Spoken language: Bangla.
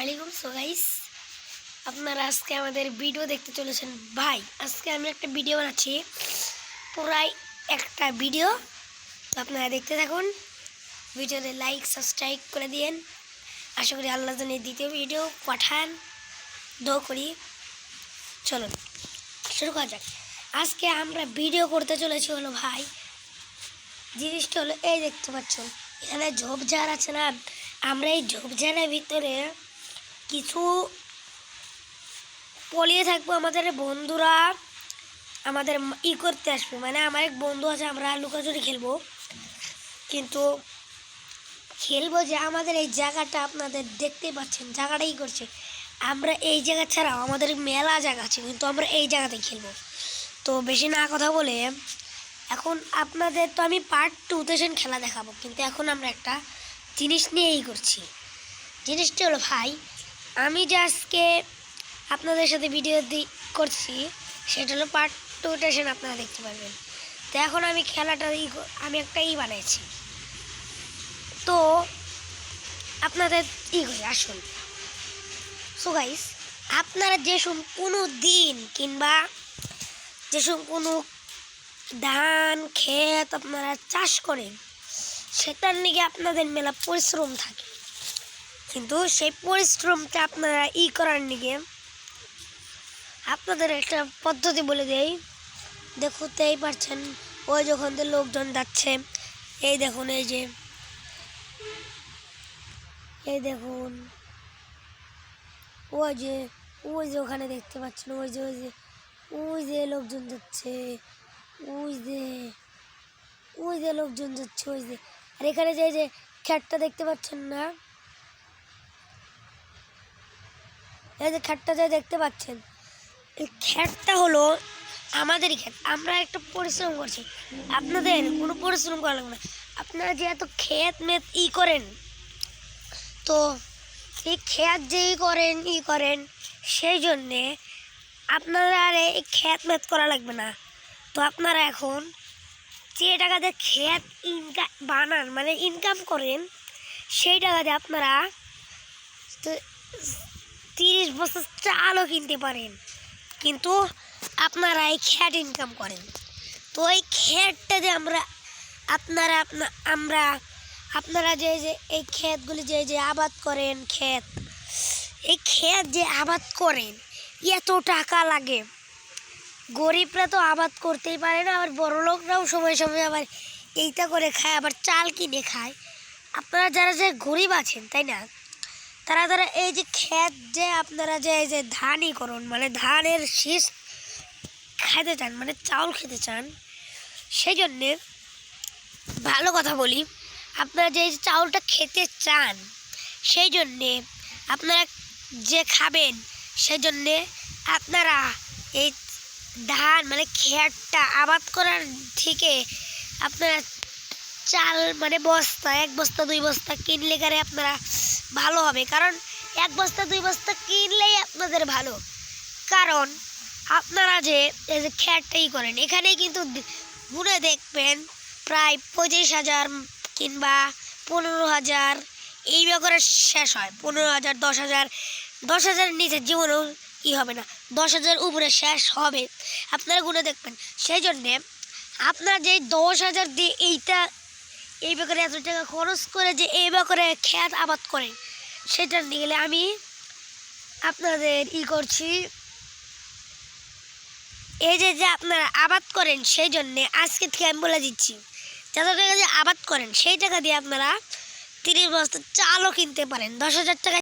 আলাইকুম। সো গাইস, আপনারা আজকে আমাদের ভিডিও দেখতে চলেছেন। ভাই, আজকে আমি একটা ভিডিও বানাচ্ছি, পুরাই একটা ভিডিও। তো আপনারা দেখতে থাকুন, ভিডিওতে লাইক সাবস্ক্রাইব করে দিন। আশা করি আল্লাহ জানে দ্বিতীয় ভিডিও পাঠান, দোয়া করি। চলুন শুরু করা যাক। আজকে আমরা ভিডিও করতে চলেছি হলো ভাই, জিনিসটা হলো এই দেখতে পাচ্ছেন এখানে ঝোপঝাড় আছে না। আমরা এই ঝোপঝাড়ের ভিতরে কিছু পলিয়ে থাকবো। আমাদের বন্ধুরা আমাদের করতে আসবে, মানে আমার এক বন্ধু আছে, আমরা লুকাচুরি খেলবো। কিন্তু খেলবো যে আমাদের এই জায়গাটা আপনাদের দেখতে পাচ্ছেন, জায়গাটাই করছে। আমরা এই জায়গা ছাড়াও আমাদের মেলা জায়গা আছে, কিন্তু আমরা এই জায়গাতেই খেলবো। তো বেশি না কথা বলে এখন আপনাদের তো আমি পার্ট 2-তে খেলা দেখাবো, কিন্তু এখন আমরা একটা জিনিস নিয়েই করছি। জিনিসটা হলো ভাই, আমি যে আজকে আপনাদের সাথে ভিডিও করছি সেটা হলো পার্ট 2-তে আপনারা দেখতে পারবেন। তো এখন আমি খেলাটা আমি একটা বানাইছি। তো আপনাদের করি আসুন। সো গাইস, আপনারা যেসব কোনো দিন কিংবা যেসব কোনো ধান ক্ষেত আপনারা চাষ করেন, সেটার নিয়ে আপনাদের মেলা পরিশ্রম থাকে। কিন্তু সেই পরিশ্রমটা আপনারা করার নিয়ে আপনাদের একটা পদ্ধতি বলে দেই। দেখতেই পারছেন, ওই যখন লোকজন যাচ্ছে, এই দেখুন, এই দেখুন, ওই যে ওখানে দেখতে পাচ্ছেন, ওই যে লোকজন যাচ্ছে, ওই যে লোকজন যাচ্ছে, ওই যে। আর এখানে যে খ্যাটটা দেখতে পাচ্ছেন না, এই যে খ্যাটটা দেখতে পাচ্ছেন, এই খ্যাটটা হলো আমাদেরই ক্ষেত। আমরা একটা পরিশ্রম করছি, আপনাদের কোনো পরিশ্রম করা লাগবে না। আপনারা যেহেতু ক্ষেত মেত করেন, তো এই ক্ষেত যেই করেন সেই জন্যে আপনারা আর এই ক্ষেত মেত করা লাগবে না। তো আপনারা এখন যে টাকাতে ক্ষেত বানান, মানে ইনকাম করেন, সেই টাকাতে আপনারা 30 বছর চালও কিনতে পারেন। কিন্তু আপনারা এই ক্ষেত ইনকাম করেন। তো এই ক্ষেতটা যে আপনারা যে এই ক্ষেতগুলি যে আবাদ করেন, এই ক্ষেত যে আবাদ করেন, এত টাকা লাগে। গরিবরা তো আবাদ করতেই পারে না, আবার বড় লোকরাও সময় সময় আবার এইটা করে খায়, আবার চাল কিনে খায়। আপনারা যারা যে গরিব আছেন, তাই না, তারা এই যে ক্ষেত যে আপনারা যে ধানই করুন, মানে ধানের শীষ খেতে চান, মানে চাউল খেতে চান, সেই জন্যে ভালো কথা বলি, আপনারা যে চাউলটা খেতে চান, সেই জন্যে আপনারা যে খাবেন, সেই জন্যে আপনারা এই ধান মানে ক্ষেতটা আবাদ করার থেকে আপনারা চাল মানে বস্তা, 1 বস্তা 2 বস্তা কিনলে কারে আপনারা ভালো হবে। কারণ 1 বস্তা 2 বস্তা কিনলেই আপনাদের ভালো। কারণ আপনারা যে এই যে ক্ষেতটাই করেন, এখানে কিন্তু ঘুরে দেখবেন প্রায় 35,000 কিংবা 15,000 এই ব্যাপারে শেষ হয়। 15,000, 10,000, 10,000 নিচে জীবনেও হবে না, 10,000 উপরে শেষ হবে। আপনারা গুনে দেখবেন। সেই জন্যে আপনারা যে 10,000 দিয়ে এই ব্যাপারে এত টাকা খরচ করে যে এই ব্যাপারে ক্ষেত আবাদ করেন, সেটা নিয়ে গেলে আমি আপনাদের করছি। এই যে আপনারা আবাদ করেন, সেই জন্যে আজকে থেকে আমি বলে দিচ্ছি, যত টাকা যে আবাদ করেন সেই টাকা দিয়ে আপনারা 30 বস্তা চালও কিনতে পারেন। 10,000 টাকা